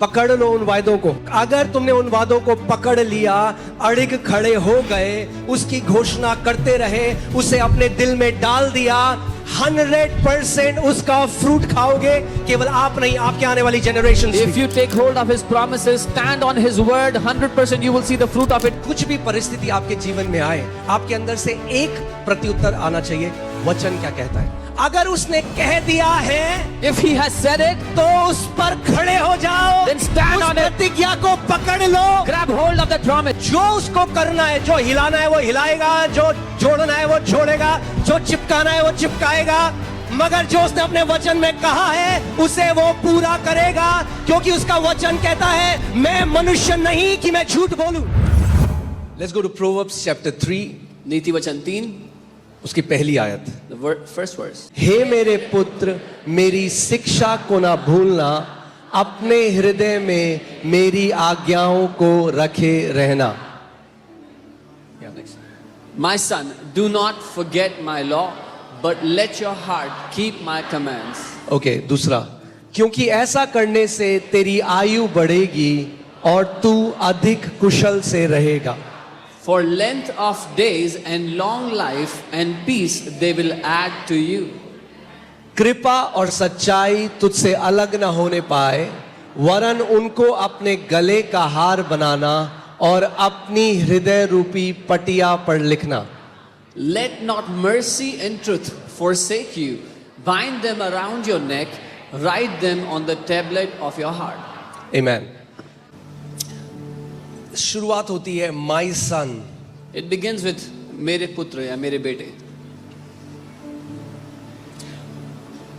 पकड़ लो उन वादों को। अगर तुमने उन वादों को पकड़ लिया, अड़िग खड़े हो गए, उसकी घोषणा करते रहे, उसे अपने दिल में डाल दिया, 100% उसका फ्रूट खाओगे। केवल आप नहीं, आपके आने वाली generation. If you take hold of His promises, stand on His word, 100% you will see the fruit of it. कुछ भी परिस्थिति आपके जीवन में आए, आपके अंदर से एक प्रत्युत्तर आना चाहिए, वचन क्या कहता है। अगर उसने कह दिया है, If He has said it, तो उस पर खड़े हो जाओ, then stand उस on it. प्रतिज्ञा को पकड़ लो। Grab hold of that promise. जो उसको करना है, जो हिलाना है वो हिलाएगा, जो जोड़ना है वो जोड़ेगा, जो चिपकाना है वो चिपकाएगा, मगर जो उसने अपने वचन में कहा है उसे वो पूरा करेगा, क्योंकि उसका वचन कहता है मैं मनुष्य नहीं कि मैं झूठ बोलूं। Let's go to Proverbs chapter 3, नीति वचन 3, उसकी पहली आयत। the first verse. हे मेरे पुत्र, मेरी शिक्षा को ना भूलना, अपने हृदय में मेरी आज्ञाओं को रखे रहना। My son, do not forget my law, but let your heart keep my commands. Okay, दूसरा, क्योंकि ऐसा करने से तेरी आयु बढ़ेगी और तू अधिक कुशल से रहेगा। For length of days and long life and peace they will add to you. कृपा और सच्चाई तुझसे अलग न होने पाए, वरन उनको अपने गले का हार बनाना और अपनी हृदय रूपी पटिया पर लिखना। Let not mercy and truth forsake you. Bind them around your neck. Write them on the tablet of your heart. Amen. शुरुआत होती है माई सन। It begins with मेरे पुत्र या मेरे बेटे.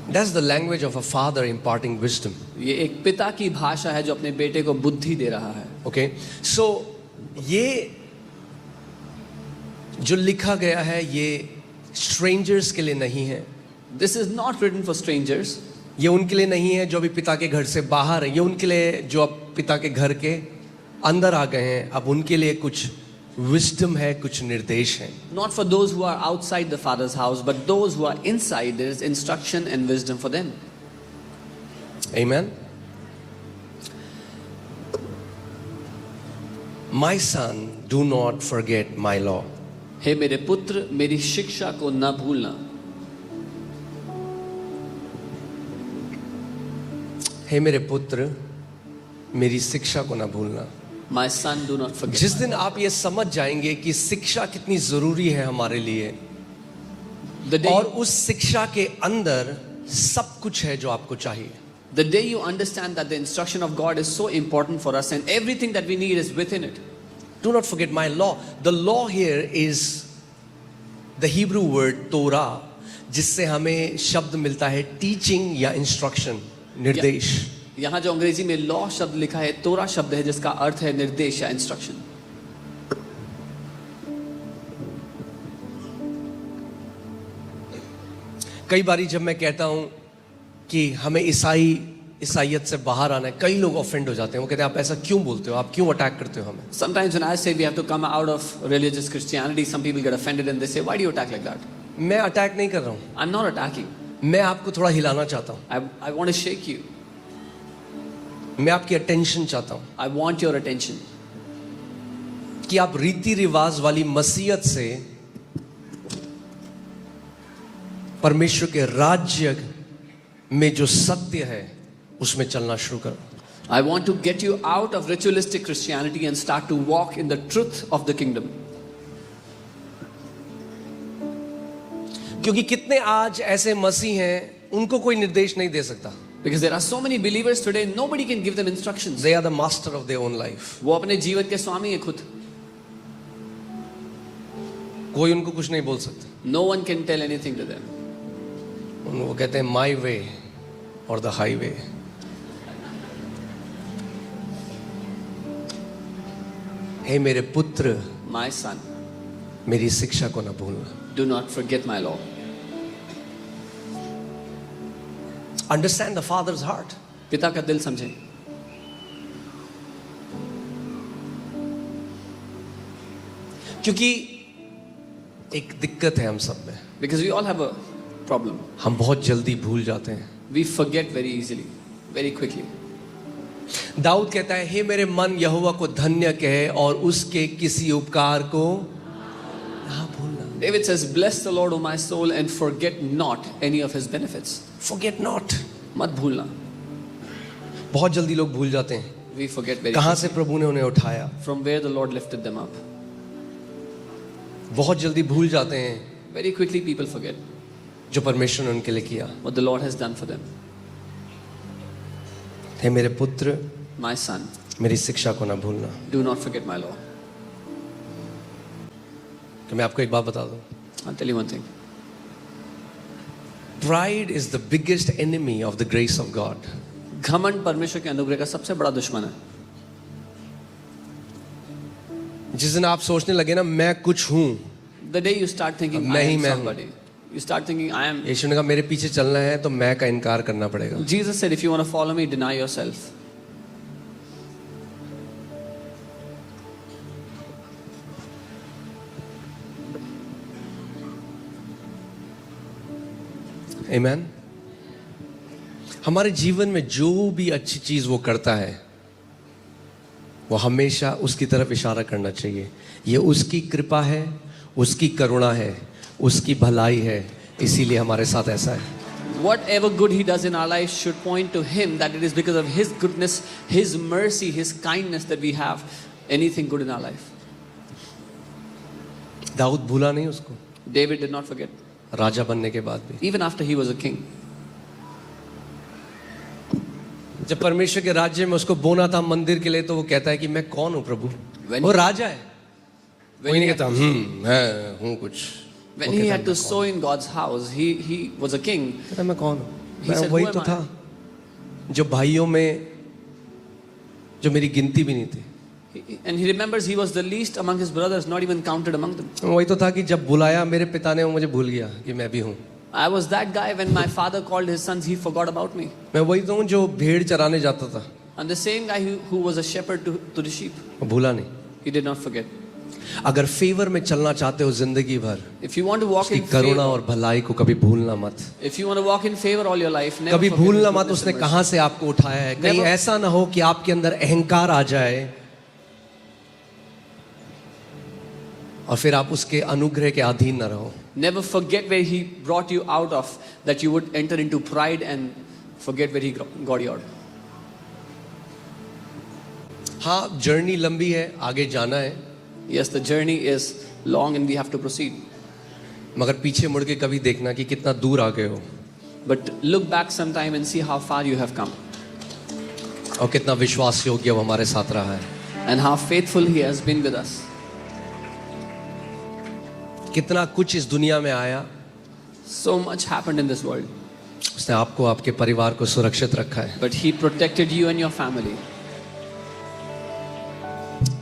That's the language of a father imparting wisdom. ये एक पिता की भाषा है जो अपने बेटे को बुद्धि दे रहा है. Okay, so ये जो लिखा गया है ये strangers के लिए नहीं है. This is not written for strangers. ये उनके लिए नहीं है जो अभी पिता के घर से बाहर है, ये उनके लिए जो अब पिता के घर के अंदर आ गए हैं, अब उनके लिए कुछ विजडम है, कुछ निर्देश है। Not for those who are outside the father's house, but those who are inside, there is instruction and wisdom for them. Amen. My son, do not forget my law. हे मेरे पुत्र, मेरी शिक्षा को न भूलना. हे मेरे पुत्र, मेरी शिक्षा को ना भूलना। My son, do not forget. जिस दिन आप ये समझ जाएंगे कि शिक्षा कितनी जरूरी है हमारे लिए, और उस शिक्षा के अंदर सब कुछ है जो आपको चाहिए। The day you understand that the instruction of God is so important for us and everything that we need is within it. Do not forget my law. The law here is the Hebrew word Torah, जिससे हमें शब्द मिलता है teaching या instruction, निर्देश। यहाँ जो अंग्रेजी में लॉ शब्द लिखा है, तोरा शब्द है जिसका अर्थ है निर्देश या इंस्ट्रक्शन। कई बारी जब मैं कहता हूं कि हमें ईसाइयत से बाहर आना है, कई लोग ऑफेंड हो जाते हैं। वो कहते हैं आप ऐसा क्यों बोलते हो, आप क्यों अटैक करते हो हमें। Sometimes when I say we have to come out of religious Christianity, some people get offended and they say, why do you attack like that? मैं अटैक नहीं कर रहा हूं, I'm not attacking. मैं आपको थोड़ा हिलाना चाहता हूं। I want to shake you. मैं आपकी अटेंशन चाहता हूं I want your attention. कि आप रीति रिवाज वाली मसीहत से परमेश्वर के राज्य में जो सत्य है उसमें चलना शुरू करो। I want to get you out of ritualistic Christianity and start to walk in the truth of the kingdom. क्योंकि कितने आज ऐसे मसीह हैं, उनको कोई निर्देश नहीं दे सकता। Because there are so many believers today, nobody can give them instructions. They are the master of their own life. वो अपने जीवन के स्वामी हैं खुद. कोई उनको कुछ नहीं बोल सकता। No one can tell anything to them. वो कहते हैं my way or the highway. हे मेरे पुत्र, My son, मेरी शिक्षा को न भूलना। do not forget my law. Understand the father's heart. पिता का दिल समझें. क्योंकि एक दिक्कत है हम सब में, Because we all have a problem. हम बहुत जल्दी भूल जाते हैं। We forget very easily, very quickly. Dawood कहता है, हे मेरे मन यहोवा को धन्य कहे और उसके किसी उपकार को ना भूलना. David says, bless the Lord, O my soul, and forget not any of his benefits. Forget not. मत भूलना. बहुत जल्दी लोग भूल जाते हैं We forget very कहाँ quickly से प्रभु ने उन्हें उठाया. from where the Lord lifted them up. बहुत जल्दी भूल जाते हैं Very quickly people forget जो परमेश्वर ने उनके लिए किया. what the Lord has done for them. हे मेरे पुत्र, My son, मेरी शिक्षा को ना भूलना. do not forget my law. तो मैं आपको एक बात बता दूं. I'll tell you one thing. Pride is the biggest enemy of the grace of God. घमंड परमेश्वर के अनुग्रह का सबसे बड़ा दुश्मन है. जिस दिन आप सोचने लगे ना मैं कुछ हूं, The day you start thinking I मैं ही am मैं हूं. somebody, you start thinking I am. यीशु ने कहा मेरे पीछे चलना है तो मैं का इनकार करना पड़ेगा. Jesus said, if you want to follow me, deny yourself. Amen. हमारे जीवन में जो भी अच्छी चीज वो करता है वो हमेशा उसकी तरफ इशारा करना चाहिए. ये उसकी कृपा है, उसकी करुणा है, उसकी भलाई है, इसीलिए हमारे साथ ऐसा है. Whatever good he does in our life should point to him that it is because of his goodness, his mercy, his kindness that we have anything good in our life. Dawood भूला नहीं उसको, David did not forget, राजा बनने के बाद भी. even after he was a king. जब परमेश्वर के राज्य में उसको बोना था मंदिर के लिए तो वो कहता है कि मैं कौन हूं प्रभु. When वो he- राजा है. When कोई he नहीं had- कहता मैं हूं कुछ. When वो he कहता had है, to मैं sow in God's house, he was a king. कहता है, मैं कौन हूं. He मैं said, वही "Who तो am I?" था जो भाइयों में जो मेरी गिनती भी नहीं थी. And he remembers he was the least among his brothers, not even counted among them. वही तो था कि जब बुलाया मेरे पिता ने वो मुझे भूल गया कि मैं भी हूँ. I was that guy when my father called his sons, he forgot about me. मैं वही तो हूँ जो भेड़ चराने जाता था. And the same guy who was a shepherd to the sheep, वो भूला नहीं. he did not forget. अगर फेवर में चलना चाहते हो जिंदगी भर, If you want to walk उसकी in करुणा favor, और भलाई को कभी भूलना मत. if you want to walk in favor all your life, never कभी forget भूलना his मत goodness उसने and mercy. कहाँ से आपको उठाया है. कहीं Never- ऐसा ना हो कि आपके अंदर अहंकार आ जाए और फिर आप उसके अनुग्रह के अधीन न रहो. Never forget where he brought you out of, that you would enter into pride and forget where he got you out. हाँ, जर्नी लंबी है, आगे जाना है, Yes, the journey is long and we have to proceed. मगर पीछे मुड़ के कभी देखना कि कितना दूर आ गए हो But look back sometime and see how far you have come और कितना विश्वास योग्य वो हमारे साथ रहा है. and how faithful he has been with us. कितना कुछ इस दुनिया में आया, So much happened in this world, उसने आपको आपके परिवार को सुरक्षित रखा है. but he protected you and your family.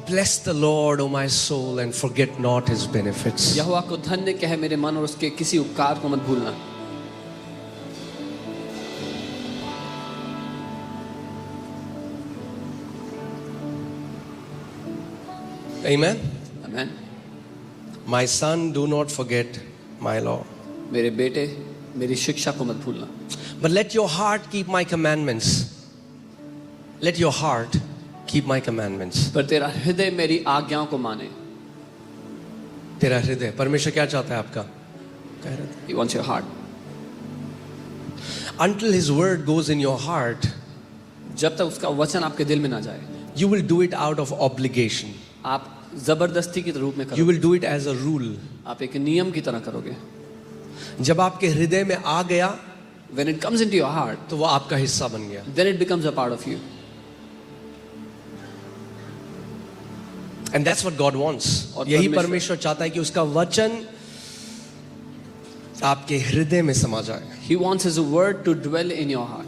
Bless the Lord, O my soul, and forget not his benefits. यहोवा को धन्य कहे मेरे मन और उसके किसी उपकार को मत भूलना. Amen. Amen. My son, do not forget my law. मेरे बेटे मेरी शिक्षा को मत भूलना. But let your heart keep my commandments. Let your heart keep my commandments. पर तेरा हृदय मेरी आज्ञाओं को माने. तेरा हृदय, परमेश्वर क्या चाहता है आपका? कह रहे थे. He wants your heart. Until his word goes in your heart, जब तक उसका वचन आपके दिल में ना जाए, you will do it out of obligation. आप जबरदस्ती के रूप में You करोगे. will do it as a rule. आप एक नियम की तरह करोगे. जब आपके हृदय में आ गया When it comes into your heart, तो वो आपका हिस्सा बन गया. then it becomes a part of you. And that's what God wants. और यही परमेश्वर- परमेश्वर चाहता है कि उसका वचन आपके हृदय में समा जाए. He wants his word to dwell in your heart.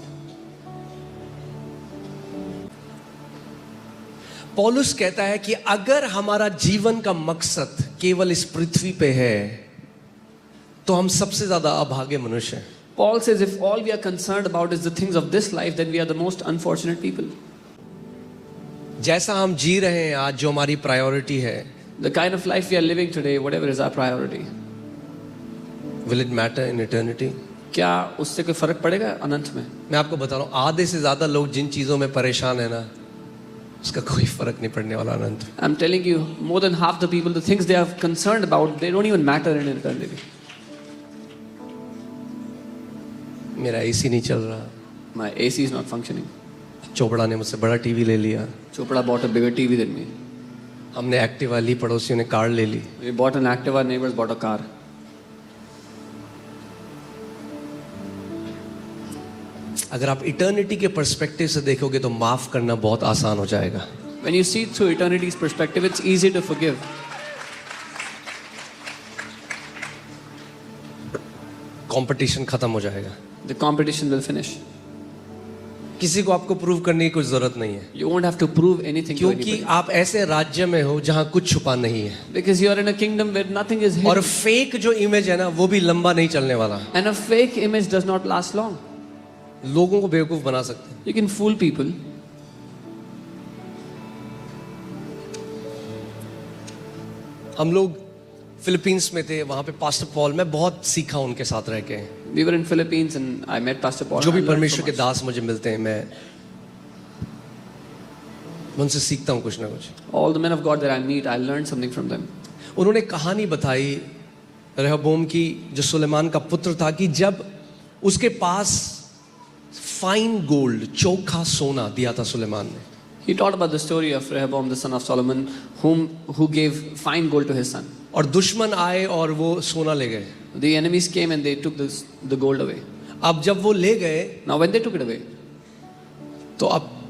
पौलुस कहता है कि अगर हमारा जीवन का मकसद केवल इस पृथ्वी पे है तो हम सबसे ज्यादा अभागे मनुष्य हैं. Paul says if all we are concerned about is the things of this life, then we are the most unfortunate people. जैसा हम जी रहे हैं आज, जो हमारी प्रायोरिटी है, The kind of life we are living today, whatever is our priority, will it matter in eternity? क्या उससे कोई फर्क पड़ेगा अनंत में? मैं आपको बता रहा हूँ, आधे से ज्यादा लोग जिन चीजों में परेशान है ना, उसका कोई फर्क नहीं पड़ने वाला अनंत में। I'm telling you, more than half the people, the things they are concerned about, they don't even matter in eternity. मेरा एसी नहीं चल रहा, My AC is not functioning. Chopra ने मुझसे बड़ा टीवी ले लिया, Chopra bought a bigger TV than me. हमने एक्टिवा ली, पड़ोसियों ने कार ले ली। We bought an Activa, neighbors bought a car. अगर आप इटर्निटी के पर्सपेक्टिव से देखोगे तो माफ करना बहुत आसान हो जाएगा। When you see it through eternity's perspective, it's easy to forgive. Competition खत्म हो जाएगा। The competition will finish. किसी को आपको प्रूव करने की कोई जरूरत नहीं है, You won't have to prove anything to क्योंकि anybody. आप ऐसे राज्य में हो जहां कुछ छुपा नहीं है। Because you are in a kingdom where nothing is और hidden. फेक जो इमेज है ना, वो भी लंबा नहीं चलने वाला। And a fake image does not last long. लोगों को बेवकूफ बना सकते हैं। You can fool people. हम लोग फिलीपींस में थे, वहां पे पास्टर पॉल, मैं बहुत सीखा उनके साथ रह के। We were in Philippines and I met Pastor Paul. जो and भी I learned परमेश्वर so के much. दास मुझे मिलते हैं, मैं उनसे सीखता हूँ कुछ ना कुछ। All the men of God that I meet, I learned something from them. उन्होंने कहानी बताई रहबोम की, जो सुलेमान का पुत्र था, कि जब उसके पास फाइन गोल्ड, चोखा सोना दिया था सुलेमान ने, He taught about the story of Rehoboam, the son of Solomon, who gave fine gold to his son. और दुश्मन आए और वो सोना ले गए। The enemies came and they took the gold away. अब जब वो ले गए Now when they took it away, तो अब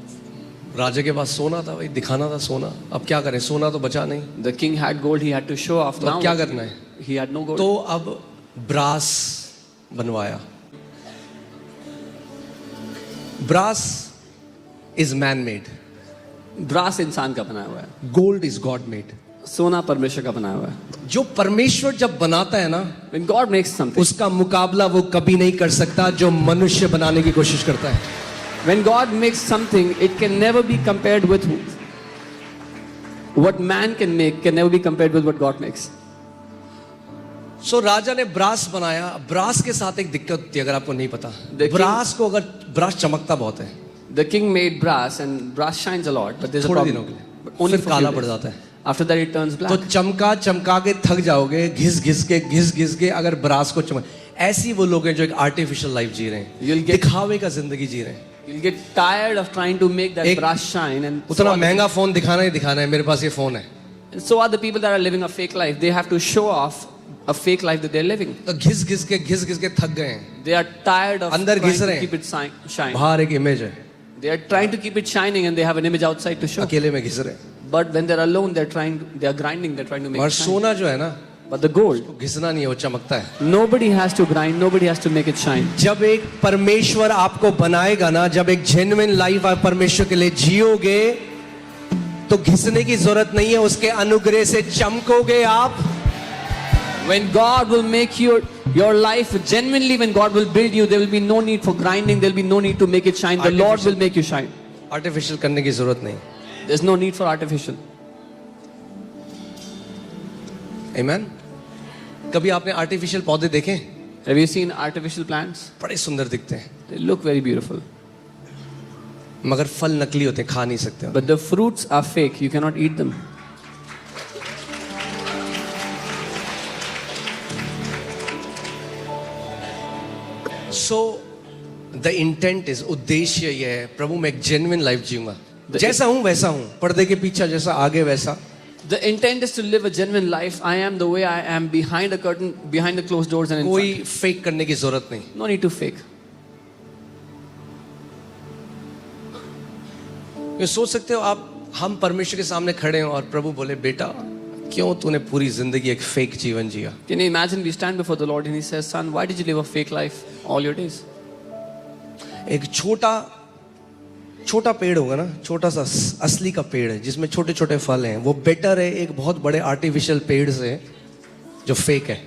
राजा के पास सोना था, भाई दिखाना था सोना, अब क्या करें, सोना तो बचा नहीं, the king had gold, he had to show off. तो Now अब क्या करना है? he had no gold. तो अब ब्रास बनवाया। Brass is man made, brass इंसान का बनाया हुआ है, गोल्ड इज गॉड मेड। सोना परमेश्वर का बनाया हुआ है. जो परमेश्वर जब बनाता है ना, When God makes something, उसका मुकाबला वो कभी नहीं कर सकता जो मनुष्य बनाने की कोशिश करता है। when God makes something, it can never be compared with what man can make, can never be compared with what God makes. सो राजा ने ब्रास बनाया। ब्रास के साथ एक दिक्कत होती है, अगर आपको नहीं पता। king- ब्रास को, अगर ब्रास चमकता बहुत है The king made brass and brass shines a lot, but there's a थोड़े problem. दिनों के लिए, But only फिर for काला few पड़ days. जाता है। After that it turns तो black. चमका चमका के थक जाओगे, घिस घिस के अगर ब्रास को चमक। ऐसी वो लोग हैं जो एक आर्टिफिशियल लाइफ जी रहे हैं, You'll get- दिखावे का जिंदगी जी रहे हैं। You'll get tired of trying to make that एक- brass shine, and उतना महंगा फोन दिखाना ही दिखाना है, मेरे पास ये फोन है। so are the people that are living a fake life. They have to show off a fake life that they're living. तो घिस घिस के थक गए हैं। They are tired of अंदर trying घिस to रहे हैं। keep it shine. बाहर एक इमेज है, They are trying to keep it shining, and they have an image outside to show. अकेले में घिस रहे हैं। But when they're alone, they are grinding, they're trying to make और it shine. सोना जो है ना, But the gold, वो घिसना नहीं है, वो चमकता है। nobody has to grind, nobody has to make it shine. जब एक परमेश्वर आपको बनाएगा ना, जब एक जेन्युइन लाइफ आप परमेश्वर के लिए जियोगे, तो घिसने की जरूरत नहीं है, उसके अनुग्रह से चमकोगे आप। When God will make your life genuinely, when God will build you, there will be no need for grinding, there will be no need to make it shine. The Lord will make you shine. Artificial करने की जरूरत नहीं। There's no need for artificial. आमीन। कभी आपने artificial पौधे देखे? Have you seen artificial plants? बड़े सुंदर दिखते हैं, They look very beautiful. मगर फल नकली होते हैं, खा नहीं सकते हो। But the fruits are fake, you cannot eat them. So the intent is, उद्देश्य ये है, प्रभु मैं एक जेन्युइन लाइफ जीऊंगा, जैसा हूं वैसा हूं, पर्दे के पीछे जैसा, आगे वैसा। The intent is to live a genuine life. I am the way I am, behind a curtain, behind the closed doors and in कोई front. फेक करने की जरूरत नहीं। No need to fake. ये सोच सकते हो आप, हम परमेश्वर के सामने खड़े हैं और प्रभु बोले, बेटा क्यों तूने पूरी जिंदगी एक फेक जीवन जिया? Can you imagine we stand before the Lord and He says, son, why did you live a fake life all your days? एक छोटा पेड़ होगा ना, छोटा सा असली का पेड़ है जिसमें छोटे छोटे फल हैं, वो बेटर है एक बहुत बड़े आर्टिफिशियल पेड़ से जो फेक है।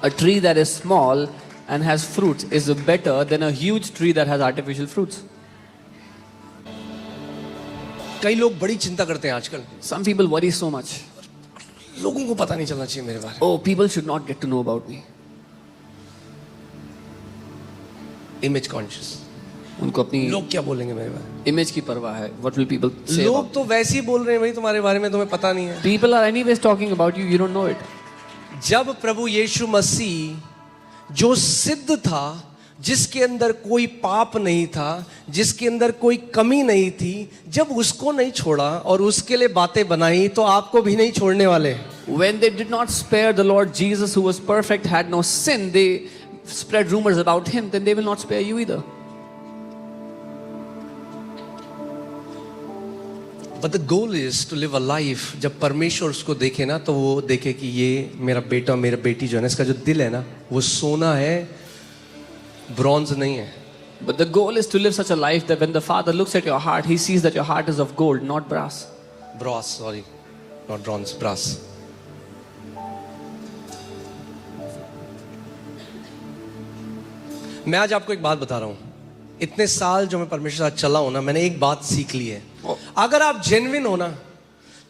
A tree that is small and has fruits is better than a huge tree that has artificial fruits. कई लोग बड़ी चिंता करते हैं आजकल, Some people worry so much. लोगों को पता नहीं चलना चाहिए मेरे बारे Oh, people should not get to know about me. में। Image conscious. उनको अपनी लोग क्या बोलेंगे मेरे बारे में? इमेज की परवाह है. What will people say? लोग तो वैसे ही बोल रहे हैं भाई तुम्हारे बारे में, तुम्हें पता नहीं है. People are anyways talking about you. You don't know it. जब प्रभु यीशु मसीह जो सिद्ध था, जिसके अंदर कोई पाप नहीं था, जिसके अंदर कोई कमी नहीं थी, जब उसको नहीं छोड़ा और उसके लिए बातें बनाई, तो आपको भी नहीं छोड़ने वाले. When they did not spare the Lord Jesus, who was perfect, had no sin, they spread rumors about him, then they will not spare you either. But the goal is to live a life. जब परमेश्वर उसको देखे ना, तो वो देखे कि ये मेरा बेटा, मेरा बेटी जो है ना, इसका जो दिल है ना, वो सोना है, ब्रॉन्ज नहीं है. But the goal is to live such a life that when the Father looks at your heart, he sees that your heart is of gold, not brass. Brass, sorry, not bronze, brass. मैं आज आपको एक बात बता रहा हूं. इतने साल जो मैं परमेश्वर साथ चला हूं ना, मैंने एक बात सीख ली है. अगर आप जेन्युइन हो ना,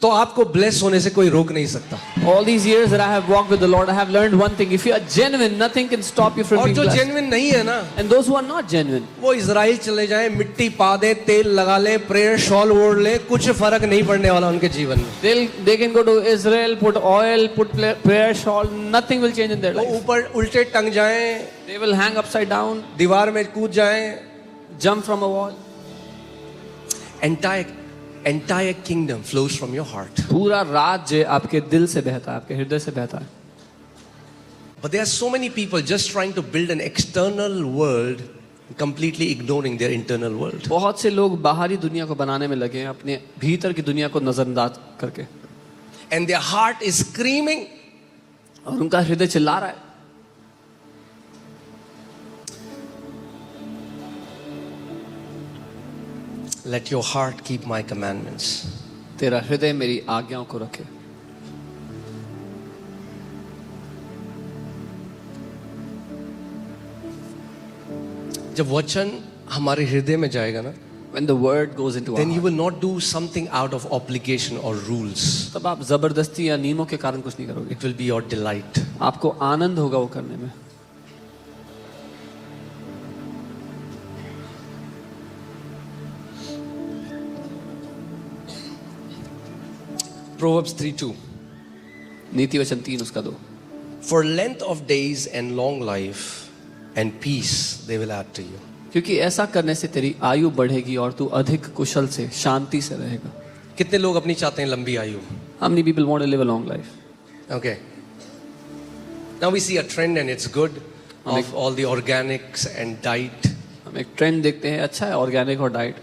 तो आपको ब्लेस होने से कोई रोक नहीं सकता. All these years that I have walked with the Lord, I have learned one thing: if you are genuine, nothing can stop you from और being जो blessed. जेन्युइन नहीं है ना, And those who are not genuine, वो Israel चले जाएं, मिट्टी पा दे, तेल लगा ले, प्रेयर शॉल ओढ़ ले, कुछ फर्क नहीं पड़ने वाला उनके जीवन में. they can go to Israel, put oil, put prayer shawl, nothing will change in their वो life. ऊपर उल्टे टंग जाएं, They will hang upside down, दीवार में कूद जाएं. jump from a wall. Entire kingdom flows from your heart. पूरा राज्य आपके दिल से बहता है, आपके हृदय से बहता है. But there are so many people just trying to build an external world, completely ignoring their internal world. बहुत से लोग बाहरी दुनिया को बनाने में लगे हैं, अपने भीतर की दुनिया को नजरअंदाज करके. And their heart is screaming. और उनका हृदय चिल्ला रहा है. Let your heart keep my commandments. तेरा हृदय मेरी आज्ञाओं को रखे. जब वचन हमारे हृदय में जाएगा ना, When the word goes into our then you heart, will not do something out of obligation or rules. तब आप जबरदस्ती या नियमों के कारण कुछ नहीं करोगे. It will be your delight. आपको आनंद होगा वो करने में. Proverbs 3:2. नीति वचन 3 उसका 2. For length of days and long life and peace they will add to you. क्योंकि ऐसा करने से तेरी आयु बढ़ेगी और तू अधिक कुशल से, शांति से रहेगा. कितने लोग अपनी चाहते हैं लंबी आयु? How many people want to live a long life? Okay. Now we see a trend and it's good of all the organics and diet. हम एक ट्रेंड देखते हैं, अच्छा है ऑर्गेनिक और डाइट.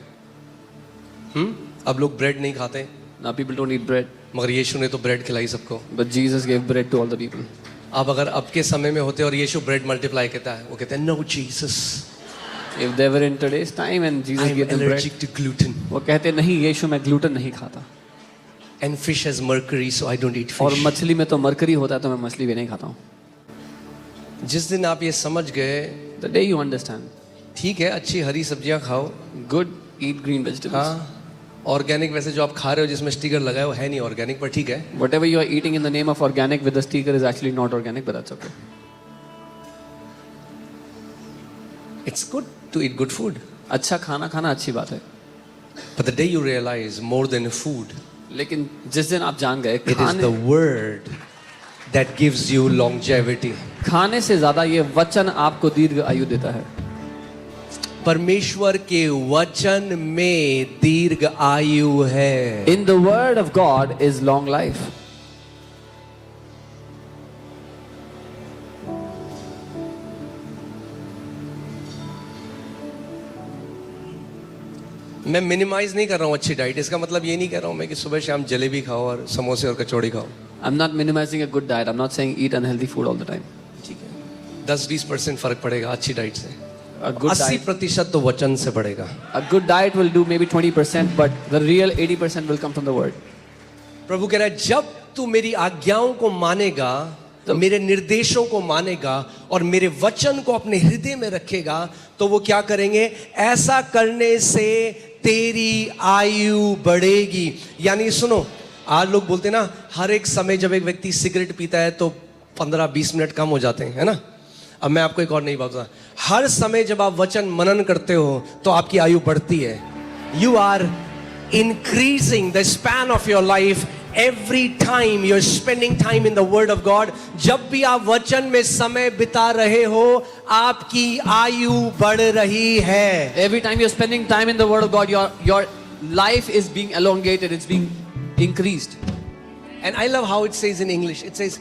अब लोग ब्रेड नहीं खाते, Now people don't eat bread, मगर यीशु ने तो ब्रेड खिलाई सबको. but Jesus gave bread to all the people. आप अगर अब के समय में होते और यीशु ब्रेड मल्टीप्लाई कहता है, वो कहते हैं no Jesus, If they were in today's time and Jesus I am gave them bread, allergic to gluten वो कहते नहीं यीशु मैं ग्लूटेन नहीं खाता. And fish has mercury so I don't eat और फिश. मछली में तो मरकरी होता है, तो मैं मछली भी नहीं खाता हूँ. जिस दिन आप ये समझ गए, The day you understand, ठीक है, अच्छी हरी सब्जियां खाओ. good, eat green vegetables. हाँ, ऑर्गेनिक वैसे जो आप खा रहे हो जिसमें स्टिकर लगा है वो है नहीं ऑर्गेनिक, पर ठीक है. Whatever you are eating in the name of organic with the sticker is actually not organic, but that's okay. It's good to eat good food, अच्छा खाना खाना अच्छी बात है, but the day you realise more than food, लेकिन जिस दिन आप जान गए इट इज द खाने word that gives you longevity. खाने से ज्यादा ये वचन आपको दीर्घ आयु देता है. परमेश्वर के वचन में दीर्घ आयु है. In the word of God is long life. मैं मिनिमाइज नहीं कर रहा हूँ अच्छी डाइट. इसका मतलब ये नहीं कह रहा हूँ मैं कि सुबह शाम जलेबी खाओ और समोसे और कचौड़ी खाओ. I'm not minimizing a good diet. I'm not saying eat unhealthy food all the time. ठीक है, 10-20% फर्क पड़ेगा अच्छी डाइट से. A good diet, 80% तो वचन से पड़ेगा. a good diet will do maybe 20%, but the real 80% will come from the word. प्रभु कह रहा है जब तू मेरी आज्ञाओं को मानेगा, तो मेरे निर्देशों को मानेगा और मेरे वचन को अपने हृदय में रखेगा, तो वो क्या करेंगे? ऐसा करने से तेरी आयु बढ़ेगी. यानी सुनो, आज लोग बोलते ना, हर एक समय जब एक व्यक्ति सिगरेट पीता है तो 15-20 मिनट कम हो जाते हैं, है ना. अब मैं आपको एक और नई बात बता, हर समय जब आप वचन मनन करते हो तो आपकी आयु बढ़ती है. You are increasing the span of your life every time you are spending time in the word of God. जब भी आप वचन में समय बिता रहे हो आपकी आयु बढ़ रही है. Every time you're spending time in the Word of God, your life is being elongated, it's being increased. And I love how it says in English. It says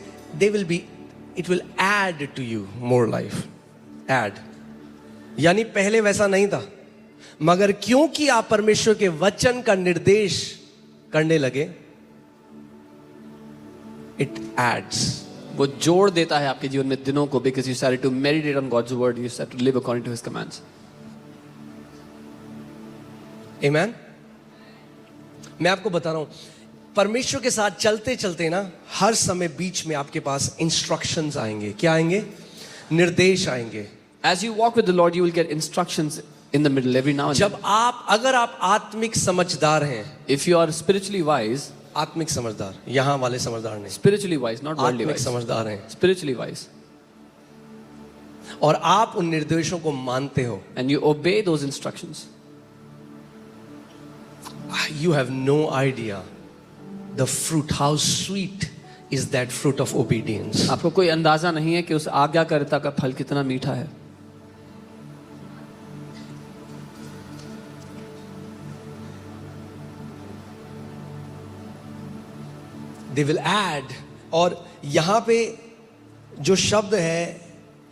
it will add to you more life. Add. यानी पहले वैसा नहीं था, मगर क्योंकि आप परमेश्वर के वचन का निर्देश करने लगे, it adds. वो जोड़ देता है आपके जीवन में दिनों को, because you started to meditate on God's word, you started to live according to His commands. Amen. मैं आपको बता रहा हूं, परमेश्वर के साथ चलते चलते ना हर समय बीच में आपके पास इंस्ट्रक्शंस आएंगे. क्या आएंगे? निर्देश आएंगे. As you walk with the Lord, you will get instructions in the middle every now and then. जब अगर आप आत्मिक समझदार हैं, If you are spiritually wise, आत्मिक समझदार, यहां वाले समझदार नहीं, spiritually wise, not worldly आत्मिक wise, समझदार हैं, spiritually wise, और आप उन निर्देशों को मानते हो, and you obey those instructions, you have no idea the fruit, how sweet is that fruit of obedience. आपको कोई अंदाजा नहीं है कि उस आज्ञाकारिता का फल कितना मीठा है. They will add. और यहां पे जो शब्द है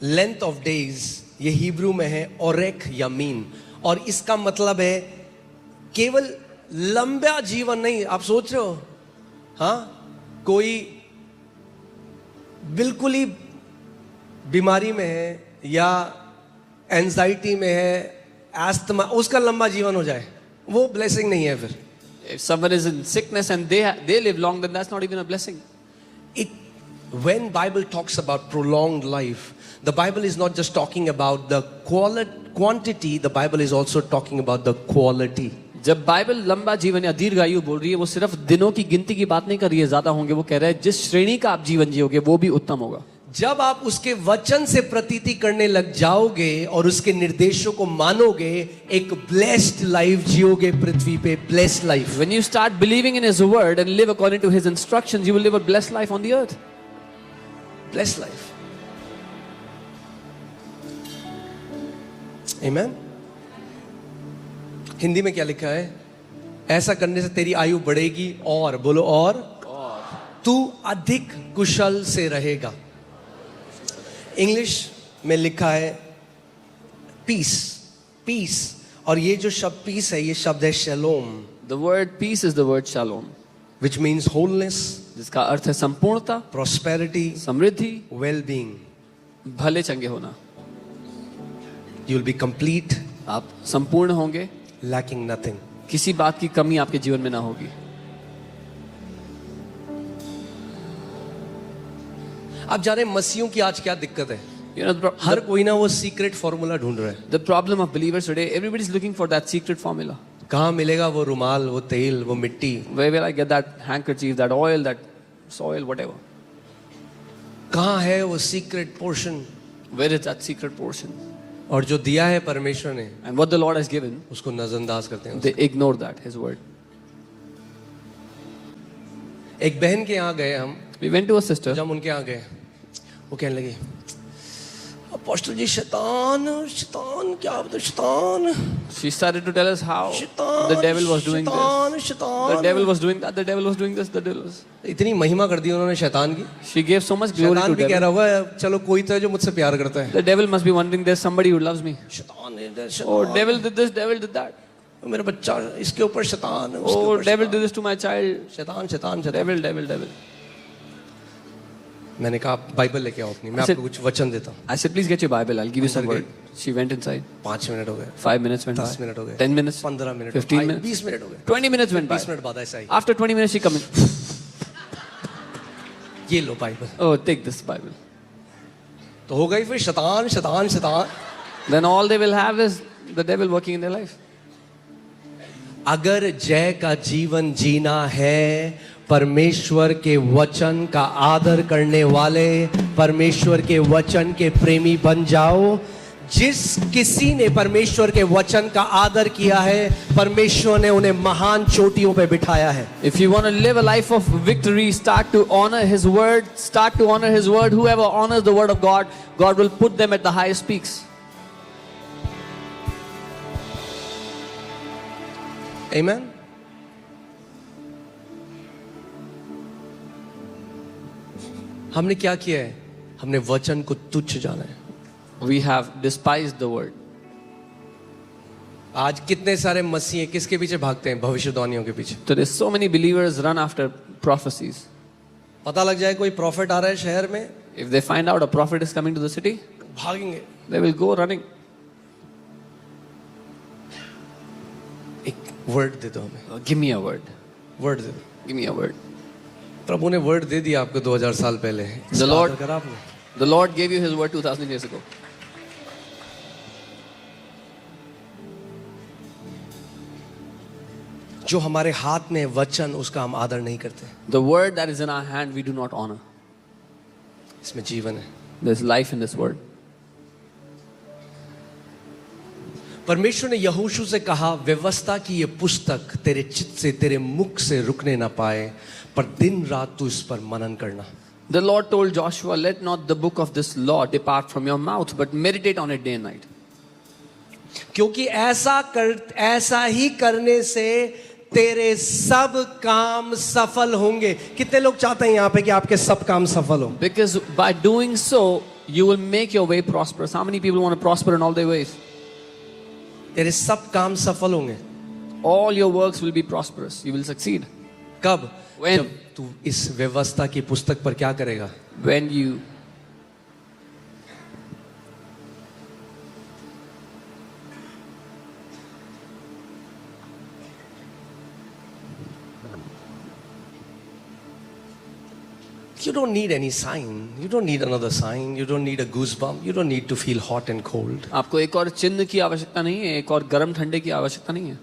लेंथ ऑफ डेज, ये हिब्रू में है ओरेक या मीन, और इसका मतलब है केवल लंबा जीवन नहीं. आप सोच रहे हो, हाँ, कोई बिल्कुल ही बीमारी में है या एंजाइटी में है, एस्थमा, उसका लंबा जीवन हो जाए, वो ब्लेसिंग नहीं है. फिर If someone is in sickness and they live long, then that's not even a blessing. When Bible talks about prolonged life, the Bible is not just talking about the quantity, the Bible is also talking about the quality. जब Bible लंबा जीवन या दीर्घायु बोल रही है, वो सिर्फ दिनों की गिनती की बात नहीं कर रही है ज्यादा होंगे. वो कह रहा है जिस श्रेणी का आप जीवन जियोगे वो भी उत्तम होगा. जब आप उसके वचन से प्रतीति करने लग जाओगे और उसके निर्देशों को मानोगे, एक ब्लेस्ड लाइफ जियोगे पृथ्वी पे. Blessed life. When you start believing in His word and live according to His instructions, you will live a blessed life on the earth. Blessed life. Amen. Hindi में क्या लिखा है? ऐसा करने से तेरी आयु बढ़ेगी और, बोलो, और तू अधिक कुशल से रहेगा. इंग्लिश में लिखा है पीस. पीस, और ये जो शब्द पीस है, ये शब्द है शलोम. The word peace is the word shalom, which means wholeness, जिसका अर्थ है संपूर्णता, prosperity, समृद्धि, well-being. भले चंगे होना. You will be complete, आप संपूर्ण होंगे, lacking nothing. किसी बात की कमी आपके जीवन में ना होगी. आप जाने मसीहों की आज क्या दिक्कत है? You know, हर कोई ना वो सीक्रेट फॉर्मूला ढूंढ रहा है. the problem of believers today, everybody is looking for that secret formula. कहाँ मिलेगा वो रुमाल, वो तेल, वो मिट्टी? Where will I get that handkerchief, that oil, that soil, whatever? कहाँ है वो secret portion? Where is that secret portion? और जो दिया है परमेश्वर ने, And what the Lord has given, उसको नजरअंदाज करते हैं. they ignore that, His word. एक बहन के यहाँ गए हम. We went to a sister. जब उनके यहाँ गए, वो कहने लगी, अपोस्टल जी शैतान, शैतान क्या होता है? शैतान. She started to tell us how शैतान, the devil was doing शैतान, this, शैतान. the devil was doing that, the devil was doing this, the devil was. इतनी महिमा कर दी उन्होंने शैतान की. She gave so much glory शैतान to भी कह devil. रहा होगा, चलो कोई तो है जो मुझसे प्यार करता है. The devil must be wondering, there's somebody who loves me. शैतान ने, Oh, devil did this, devil did that. मेरा बच्चा, इसके ऊपर शैतान, उसके Oh, ऊपर devil शैतान. did this to my child. शैतान, शैतान, शैतान. Devil, devil, devil. मैंने कहा आप बाइबल लेके आओ अपनी, मैं I said- आपको कुछ वचन देता हूँ. I said, please get your Bible, I'll give you some अंदर word. She went inside. 5 minute हो गए, 5 minutes went 10 by. मिनट हो गए, 10 minutes. 15 minute, 15 minutes. 20 मिनट हो गए, 20 minutes went by. 20 मिनट बाद ऐसा ही, After 20 minutes, she come in. ये लो Bible. Oh, take this Bible. तो हो गई फिर शैतान, शैतान, शैतान. Then all they will have is the devil working in their life. अगर जय का जीवन जीना है, परमेश्वर के वचन का आदर करने वाले, परमेश्वर के वचन के प्रेमी बन जाओ। जिस किसी ने परमेश्वर के वचन का आदर किया है, परमेश्वर ने उन्हें महान चोटियों पे बिठाया है। If you want to live a life of victory, start to honor His word. Start to honor His word. Whoever honors the word of God, God will put them at the highest peaks. Amen. हमने क्या किया है? हमने वचन को तुच्छ जाना है। We have despised the word. आज कितने सारे मसीह किसके पीछे भागते हैं? भविष्यवाणियों के पीछे। Today, so many believers run after prophecies. पता लग जाए कोई प्रॉफिट आ रहा है शहर में, If they find out a prophet is coming to the city, भागेंगे। they will go running. एक वर्ड दे दो हमें, Give me a word. Word दे दो। Give me a word. प्रभु ने वर्ड दे दिया आपको 2000 साल पहले। The Lord- इसका आदर करा आपने? The Lord gave you His word 2000 years ago. जो हमारे हाथ में है वचन, उसका हम आदर नहीं करते। The word that is in our hand, we do not honor. इसमें जीवन है। There's life in this word. परमेश्वर ने यहोशू से कहा, व्यवस्था की ये पुस्तक तेरे चित्त से, तेरे मुख से रुकने ना पाए, पर दिन रात तू इस पर मनन करना। The Lord told Joshua, let not the book of this law depart from your mouth, but meditate on it day and night. क्योंकि ऐसा ही करने से तेरे सब काम सफल होंगे। कितने लोग चाहते हैं यहाँ पे कि आपके सब काम सफल हो? Because by doing so, you will make your way prosperous. How many people want to prosper in all their ways? तेरे सब काम सफल होंगे। All your works will be prosperous. You will succeed. कब? When? जब तू इस व्यवस्था की पुस्तक पर क्या करेगा? When you You don't need any sign. You don't need another sign. You don't need a goosebump. You don't need to feel hot and cold. आपको एक और चिन्ह की आवश्यकता नहीं है, एक और गर्म ठंडे की आवश्यकता नहीं है।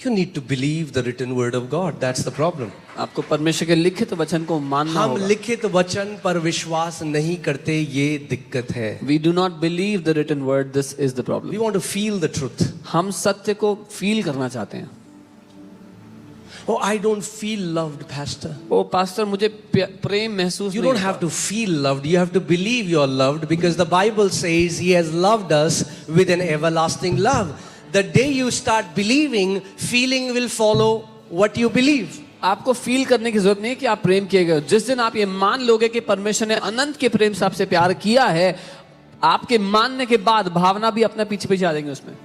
You need to believe the written word of God. That's the problem. आपको परमेश्वर के लिखित वचन को मानना हम होगा। लिखित वचन पर विश्वास नहीं करते, ये दिक्कत है। We do not believe the written word. This is the We problem. want to feel the truth. हम सत्य को फील करना चाहते हैं। Oh, I don't feel loved, Pastor. ओ पास्टर, मुझे प्रेम महसूस You नहीं don't have होता। to feel loved. You have to believe you are loved, because the Bible says He has loved us with an everlasting love. The day you start believing, feeling will follow what you believe. आपको feel करने की जरूरत नहीं है कि आप प्रेम किए गए हो। जिस दिन आप ये मान लोगे कि परमेश्वर ने अनंत के प्रेम से आपसे प्यार किया है, आपके मानने के बाद भावना भी अपने पीछे पीछे आ जाएंगे उसमें।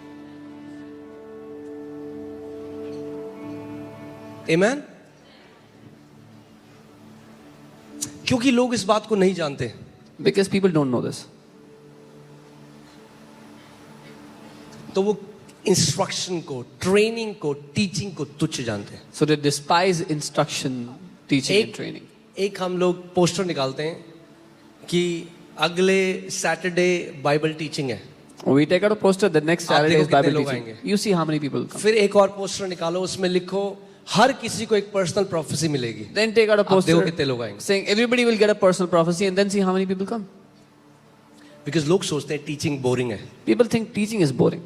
Amen? क्योंकि लोग इस बात को नहीं जानते। Because people don't know this. तो वो इंस्ट्रक्शन को, ट्रेनिंग को, टीचिंग को तुच्छ जानते हैं। So they despise instruction, teaching and training. एक हम लोग पोस्टर निकालते हैं कि अगले सैटरडे बाइबल टीचिंग है। We take out a poster, the next आप Saturday देखो is Bible कितने लोग teaching. आएंगे। You see how many people come. फिर एक और पोस्टर निकालो, उसमें लिखो हर किसी को एक पर्सनल प्रोफेसी मिलेगी। Then take out a आप देखो poster कितने लोग आएंगे। saying everybody will get a personal prophecy, and then see how many people come. Because लोग सोचते हैं टीचिंग बोरिंग है। People think teaching is boring.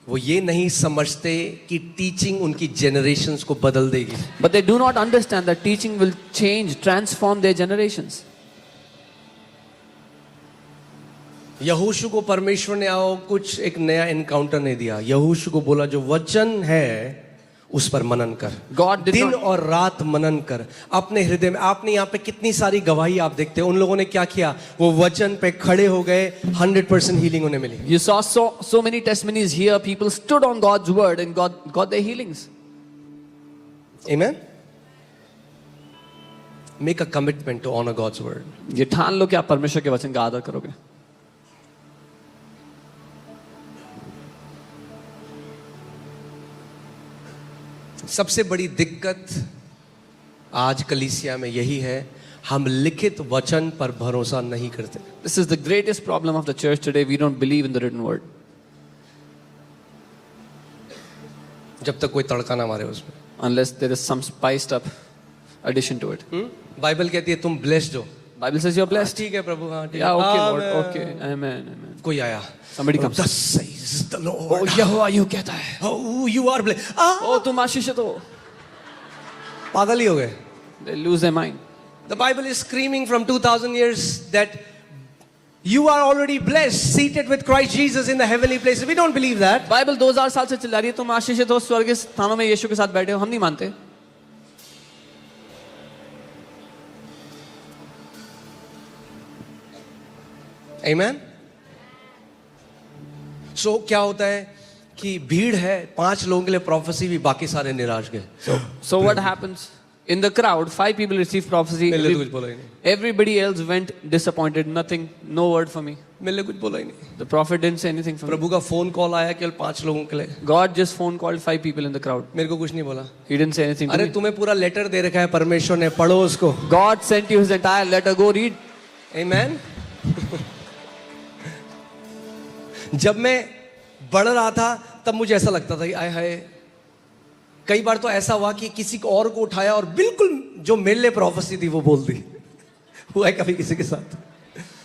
वो ये नहीं समझते कि टीचिंग उनकी जनरेशन्स को बदल देगी। But they do not understand that teaching will change, transform their generations. यहोशू को परमेश्वर ने आओ कुछ एक नया एनकाउंटर नहीं दिया। यहोशू को बोला जो वचन है उस पर मनन कर। God did दिन not- और रात मनन कर अपने हृदय में। आपने यहाँ पे कितनी सारी गवाही आप देखते हैं, उन लोगों ने क्या किया, वो वचन पे खड़े हो गए, 100% हीलिंग उन्हें मिली। You saw so many testimonies here. People stood on God's word and God got their healings. Amen? Make a commitment to honor God's word. ये ठान लो कि आप परमेश्वर के वचन का आदर करोगे। सबसे बड़ी दिक्कत आज कलीसिया में यही है, हम लिखित वचन पर भरोसा नहीं करते। This is the greatest problem of the church today. We don't believe in the written word. जब तक कोई तड़का ना मारे उसमें। Unless there is some spiced up addition to it. Bible कहती है तुम ब्लेस्ड हो। Bible says you're blessed. ठीक है प्रभु, हाँ ठीक Yeah, okay, है। Lord. आमेन। Okay, amen, amen. कोई आया, Somebody comes. Thus says the Oh, Lord. यहोवा यूं कहता है, Oh, you are blessed. oh तुम आशीषित हो। पागल ही हो गए। They lose their mind. The Bible is screaming from 2000 years that you are already blessed, seated with Christ Jesus in the heavenly places. We don't believe that. Bible 2000 साल से चिल्ला रही है तुम आशीषित हो, स्वर्ग के स्थानों में यीशु के साथ बैठे हो। हम नहीं मानते। Amen. So क्या होता है कि भीड़ है, 5 लोगों के लिए प्रोफेसी भी, बाकी सारे निराश गए। So what happens? In the crowd, 5 people received prophecy. मेरे लिए तो कुछ बोला ही नहीं। Everybody else went disappointed. Nothing, no word for me. मेरे लिए कुछ बोला ही नहीं। The prophet didn't say anything for me. प्रभु का फोन कॉल आया केवल 5 लोगों के लिए। God just phone called 5 people in the crowd. मेरे को कुछ नहीं बोला। He didn't say anything to अरे me. तुम्हें पूरा लेटर दे रखा है परमेश्वर ने, पढ़ो उसको। God sent you his entire letter. Go read. Amen. जब मैं बढ़ रहा था तब मुझे ऐसा लगता था कि आय हाय, कई बार तो ऐसा हुआ कि किसी को और को उठाया और बिल्कुल जो मेरे लिए प्रोफेसी थी वो बोल दी। हुआ है कभी किसी के साथ?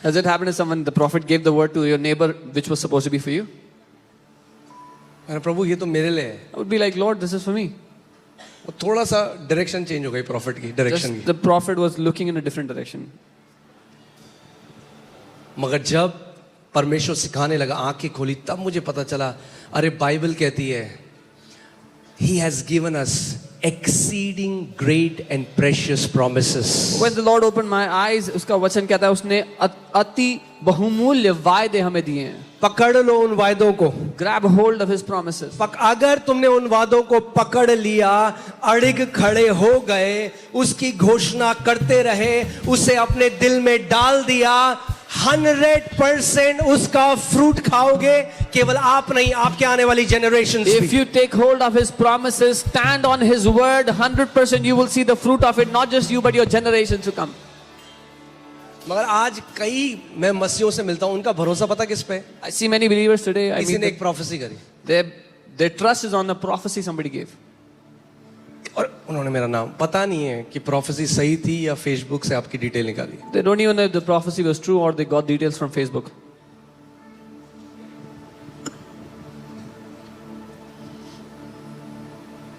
Has it happened to someone? The prophet gave the word to your neighbor, which was supposed to be for you. अरे प्रभु ये तो मेरे लिए है। I would be like, Lord, this is for me. और थोड़ा सा डायरेक्शन चेंज हो गई प्रॉफिट की, डायरेक्शन Just की। the prophet was looking in a different direction. मगर जब परमेश्वर सिखाने लगा, आंखें खोली, तब मुझे पता चला, अरे बाइबल कहती है He has given us exceeding great and precious promises. When the Lord opened my eyes, उसका वचन कहता है उसने अति बहुमूल्य वायदे हमें दिए हैं. पकड़ लो उन वायदों को। Grab hold of His promises. अगर तुमने उन वादों को पकड़ लिया, अड़िग खड़े हो गए, उसकी घोषणा करते रहे, उसे अपने दिल में डाल दिया, 100% उसका फ्रूट खाओगे। केवल आप नहीं, आपके आने वाली generation If you take hold of His promises, stand on His word, 100% you will see the fruit of it, not just you but your generations to come. मगर आज कई मैं मसीहों से मिलता हूं, उनका भरोसा पता किस पे? I see many believers today. I किसी mean, ने एक प्रोफेसी करी their trust is on the prophecy somebody gave. और उन्होंने मेरा नाम, पता नहीं है कि प्रोफेसी सही थी या फेसबुक से आपकी डिटेल निकाली। They don't even know if the prophecy was true or they got details from Facebook.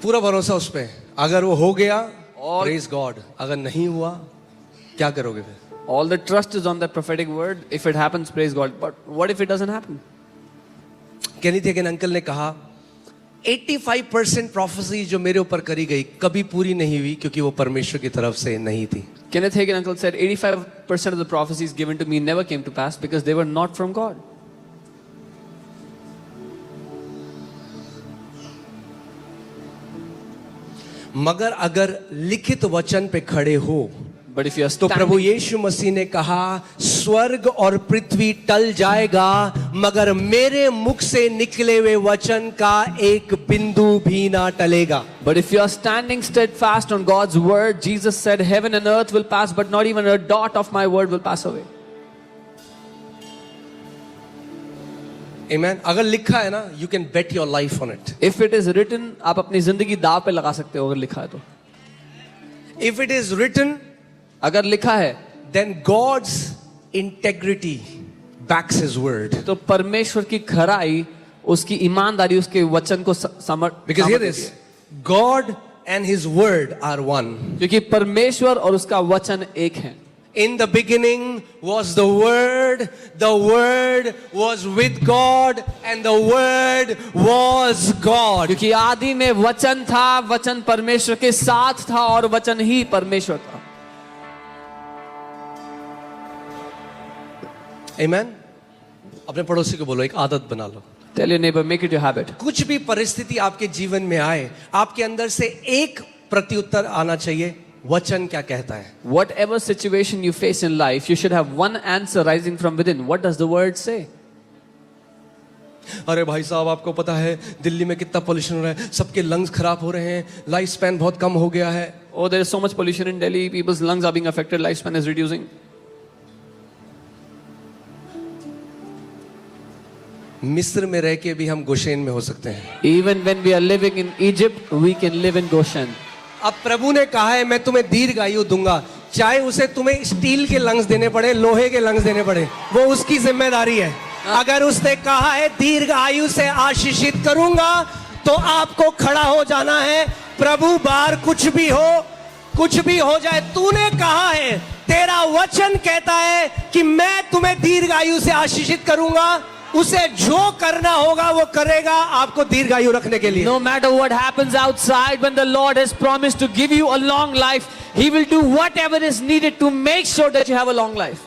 पूरा भरोसा उस पे। अगर वो हो गया, और- प्रेज गॉड। अगर नहीं हुआ, क्या करोगे फिर? All the trust is on that prophetic word. If it happens, praise God. But what if it doesn't happen? केनी थे कि अंकल ने कहा 85% प्रोफेसी जो मेरे ऊपर करी गई कभी पूरी नहीं हुई, क्योंकि वो परमेश्वर की तरफ से नहीं थी। Kenneth Hagin uncle said 85% of the prophecies given to me never came to pass because they were not from God. मगर अगर लिखित वचन पे खड़े हो, But if you are तो प्रभु standing, यीशु मसीह ने कहा स्वर्ग और पृथ्वी टल जाएगा, मगर मेरे मुख से निकले हुए वचन का एक बिंदु भी ना टलेगा। but if you are standing steadfast on God's word, Jesus said, heaven and earth will pass, but not even a dot of my word will pass away. Amen. अगर लिखा है ना, you can bet your life on it. If it is written, आप अपनी जिंदगी दाव पे लगा सकते हो अगर लिखा है तो. If it is written, अगर लिखा है then God's integrity backs His word. तो परमेश्वर की खराई, उसकी ईमानदारी उसके वचन को Because hear this, God and His word are one. क्योंकि परमेश्वर और उसका वचन एक है. In the beginning was the Word was with God, and the Word was God. क्योंकि आदि में वचन था, वचन परमेश्वर के साथ था और वचन ही परमेश्वर था. Amen. अपने पड़ोसी को बोलो, एक आदत बना लो। Tell your neighbor, make it your habit. कुछ भी परिस्थिति आपके जीवन में आए, आपके अंदर से एक प्रत्युत्तर आना चाहिए, वचन क्या कहता है। Whatever situation you face in life, you should have one answer rising from within. What does the word say? अरे भाई साहब, आपको पता है दिल्ली में कितना पोल्यूशन हो रहा है, सबके लंग्स खराब हो रहे हैं, लाइफ स्पैन बहुत कम हो गया है। Oh, there is so much pollution in Delhi. People's lungs are being affected. Lifespan is reducing. मिस्र में रह के भी हम गोशेन में हो सकते हैं। Even when we are living in Egypt, we can live in Goshen. अब प्रभु ने कहा है मैं तुम्हें दीर्घ आयु दूंगा, चाहे उसे तुम्हें स्टील के लंग्स देने पड़े, लोहे के लंग्स देने पड़े, वो उसकी जिम्मेदारी है। अगर उसने कहा है दीर्घ आयु से आशीषित करूंगा, तो आपको खड़ा हो जाना है। प्रभु बाहर कुछ भी हो जाए, तूने कहा है, तेरा वचन कहता है कि मैं तुम्हें दीर्घ आयु से आशीषित करूंगा, उसे जो करना होगा वो करेगा आपको दीर्घायु रखने के लिए। No matter what happens outside, when the Lord has promised to give you a long life, He will do whatever is needed to make sure that you have a long life.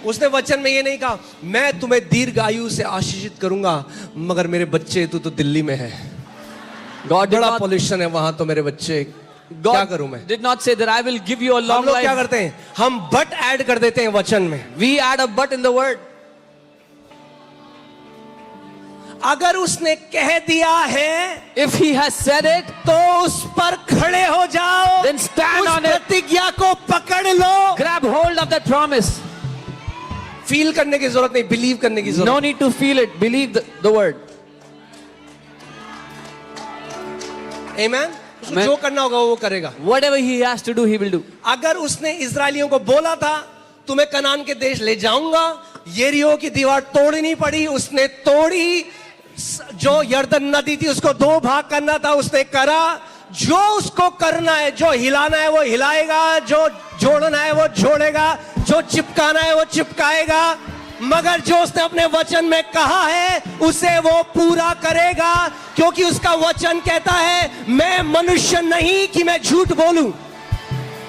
उसने वचन में ये नहीं कहा मैं तुम्हें दीर्घायु से आशीषित करूंगा, मगर मेरे बच्चे तू तो दिल्ली में है, God did बड़ा not, पॉल्यूशन है वहां, तो मेरे बच्चे क्या करूं मैं। did not say that I will give you a हम long लोग क्या life. करते हैं, हम बट ऐड कर देते हैं वचन में। We add a but in the word. अगर उसने कह दिया है, If He has said it, तो उस पर खड़े हो जाओ, then stand उस on it. प्रतिज्ञा को पकड़ लो। Grab hold of that promise. Feel करने की जरूरत नहीं, बिलीव करने की जरूरत। No need to feel it. Believe the word. आमेन। उसको Amen. जो करना होगा वो करेगा। Whatever He has to do, He will do. अगर उसने इजरायलियों को बोला था तुम्हें कनान के देश ले जाऊंगा, यरीहो की दीवार तोड़नी पड़ी, उसने तोड़ी। जो यरदन नदी थी उसको दो भाग करना था, उसने करा। जो उसको करना है, जो हिलाना है वो हिलाएगा, जो जोड़ना है वो जोड़ेगा, जो चिपकाना है वो चिपकाएगा। मगर जो उसने अपने वचन में कहा है उसे वो पूरा करेगा, क्योंकि उसका वचन कहता है मैं मनुष्य नहीं कि मैं झूठ बोलूं।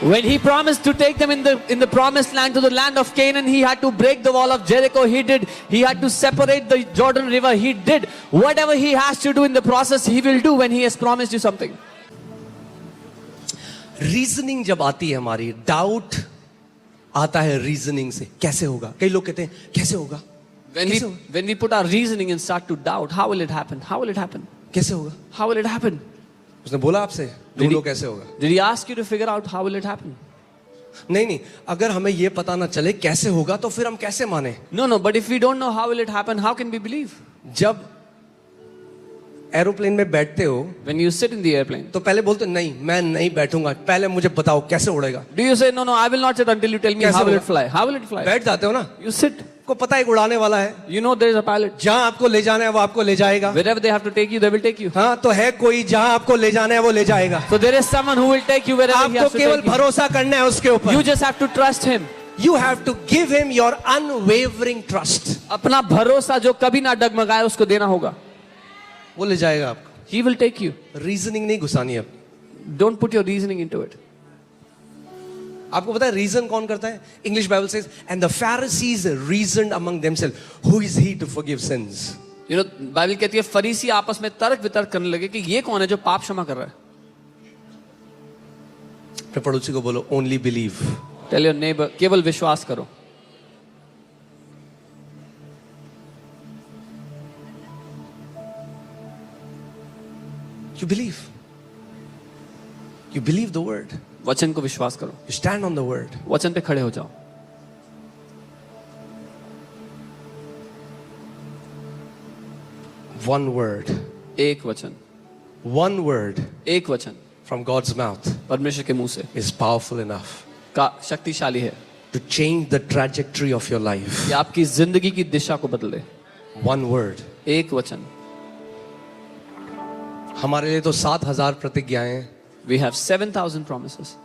When He promised to take them in the promised land, to the land of Canaan, He had to break the wall of Jericho. He did. He had to separate the Jordan River. He did. Whatever He has to do in the process, He will do when He has promised you something. Reasoning जब आती है हमारी, doubt आता है reasoning से, कैसे होगा। कई लोग कहते हैं कैसे होगा, When we put our reasoning and start to doubt, how will it happen? How will it happen? कैसे होगा। How will it happen? उसने बोला आपसे ढूंढो कैसे होगा। Did He ask you to figure out how will it happen? नहीं, अगर हमें ये पता ना चले कैसे होगा तो फिर हम कैसे माने। No, but if we don't know how will it happen, how can we believe? जब एरोप्लेन में बैठते हो When you sit in the airplane, तो पहले बोलते नहीं मैं नहीं बैठूंगा, पहले मुझे बताओ कैसे उड़ेगा। do you say no, I will not sit until you tell me कैसे how will होगा? it fly? How will it fly? बैठ जाते हो ना, You sit. को पता है उड़ाने वाला है, You know there is a pilot. जहां आपको ले जाना है वो आपको ले जाएगा। Wherever they have to take you, they will take you. हाँ, तो है कोई जहां आपको ले जाना है वो ले जाएगा। So there is someone who will take you wherever he आपको has to केवल take you. भरोसा करना है उसके ऊपर। You just have to trust Him. You have to give him your unwavering trust. अपना भरोसा जो कभी ना डगमगाए उसको देना होगा. वो ले जाएगा आपको। He will take you. Reasoning नहीं घुसानी अब। Don't put your reasoning into it. आपको पता है रीजन कौन करता है। English Bible says and the Pharisees reasoned among themselves, who is he to forgive sins. You know, Bible कहती है फरीसी आपस में तर्क वितर्क करने लगे कि ये कौन है जो पाप क्षमा कर रहा है. अपने पड़ोसी को बोलो only believe. Tell your neighbor, केवल विश्वास करो. You believe. You believe the word. वचन को विश्वास करो. You stand on the word. वचन पे खड़े हो जाओ. One word. एक वचन. One word एक वचन from God's mouth परमेश्वर के मुंह से is powerful enough का शक्तिशाली है to change the trajectory of your life. कि आपकी जिंदगी की दिशा को बदले. One word. एक वचन. हमारे लिए तो 7,000 प्रतिज्ञाएं हैं. We have 7,000 promises.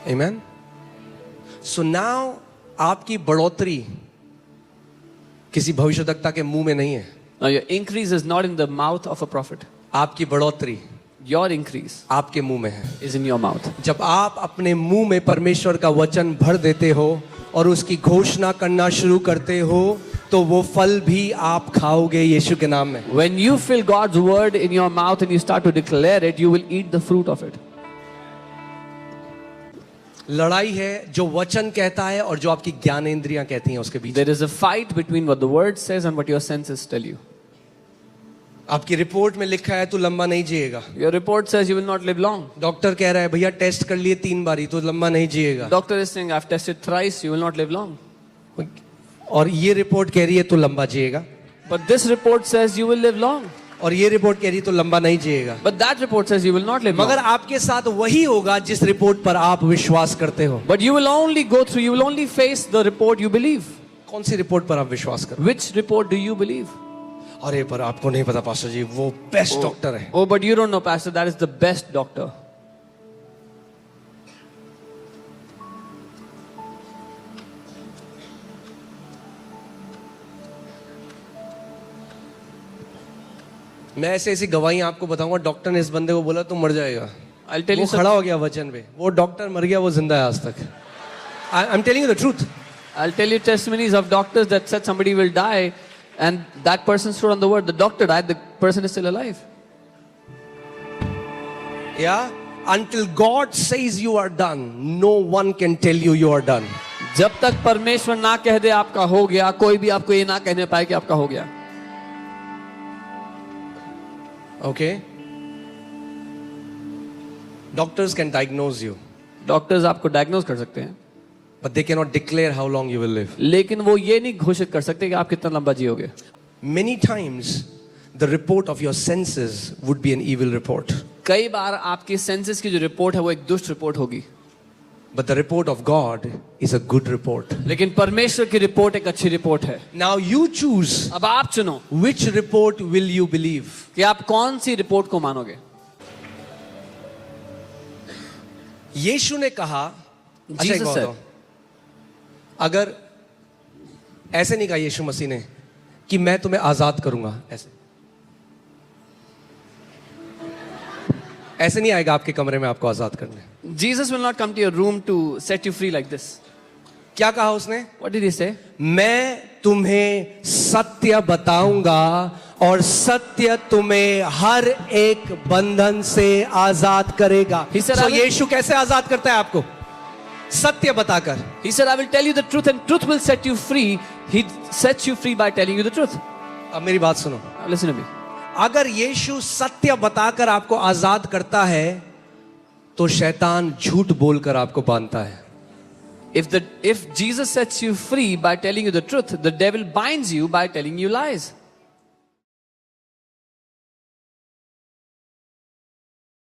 Amen. So now आपकी बढ़ोतरी किसी भविष्यवक्ता के मुंह में नहीं है. Now your increase is not in the mouth of a prophet. आपकी बढ़ोतरी Your increase आपके मुंह में है. is in your mouth. जब आप अपने मुंह में परमेश्वर का वचन भर देते हो और उसकी घोषणा करना शुरू करते हो तो वो फल भी आप खाओगे यीशु के नाम में. When you fill God's word in your mouth and you start to declare it, you will eat the fruit of it. लड़ाई है जो वचन कहता है और जो आपकी ज्ञानेंद्रियां कहती हैं उसके बीच. There is a fight between what the word says and what your senses tell you. आपकी रिपोर्ट में लिखा है तू लंबा नहीं जिएगा. Your report says you will not live long. Doctor कह रहा है भैया टेस्ट कर लिए 3 बारी तो लंबा नहीं जिएगा. Doctor is saying I've tested thrice, you will not live long. और ये रिपोर्ट कह रही है तू लंबा जिएगा. But this report says you will live long. और ये रिपोर्ट कह रही तो लंबा नहीं जिएगा। But that report says you will not live मगर long. आपके साथ वही होगा जिस रिपोर्ट पर आप विश्वास करते हो। But you will only go through, you will only face the report you believe. कौन सी रिपोर्ट पर आप विश्वास करते Which report do you believe? हो? अरे पर आपको नहीं पता पास्टर जी, वो बेस्ट डॉक्टर है। Oh, but you don't know, Pastor, that is the best doctor. मैं ऐसे ऐसी गवाहियां आपको बताऊंगा, डॉक्टर ने इस बंदे को बोला तुम मर जाएगा, I'll tell वो you खड़ा some, हो गया वचन पे, वो डॉक्टर मर गया, वो जिंदा है आज तक। I am telling you the truth. I'll tell you testimonies of doctors that said somebody will die and that person stood on the word. The doctor died, the person is still alive. या until God says you are done, no one can tell you you are done. जब तक परमेश्वर ना कह दे आपका हो गया, कोई भी आपको ये ना कहने पाए कि आपका हो गया. Okay? Doctors can diagnose you, doctors आपको डायग्नोज कर सकते हैं, but they cannot declare how long you will live. लेकिन वो ये नहीं घोषित कर सकते कि आप कितना लंबा जियोगे. Many times, the report of your senses would be an evil report, कई बार आपकी सेंसेस की जो रिपोर्ट है वो एक दुष्ट रिपोर्ट होगी, but the report of God is a good report. लेकिन परमेश्वर की रिपोर्ट एक अच्छी रिपोर्ट है. Now you choose अब आप चुनो which report will you believe. कि आप कौन सी रिपोर्ट को मानोगे. यीशु ने कहा, अच्छा एक Jesus बात said, बताओ, अगर ऐसे नहीं कहा यीशु मसीह ने कि मैं तुम्हें आजाद करूंगा, ऐसे नहीं आएगा आपके कमरे में आपको आजाद करने. Jesus will not come to your room to set you free like this. क्या कहा उसने? What did he say? मैं तुम्हें सत्य बताऊंगा और सत्य तुम्हें हर एक बंधन से आजाद करेगा. He said, So I will- यीशु कैसे आजाद करता है आपको? सत्य बताकर. He said, I will tell you the truth and truth will set you free. He sets you free by telling you the truth. अब मेरी बात सुनो. Now listen to me. अगर यीशु सत्य बताकर आपको आजाद करता है तो शैतान झूठ बोलकर आपको बांधता है. If Jesus sets you free by telling you the truth, the devil binds you by telling you lies.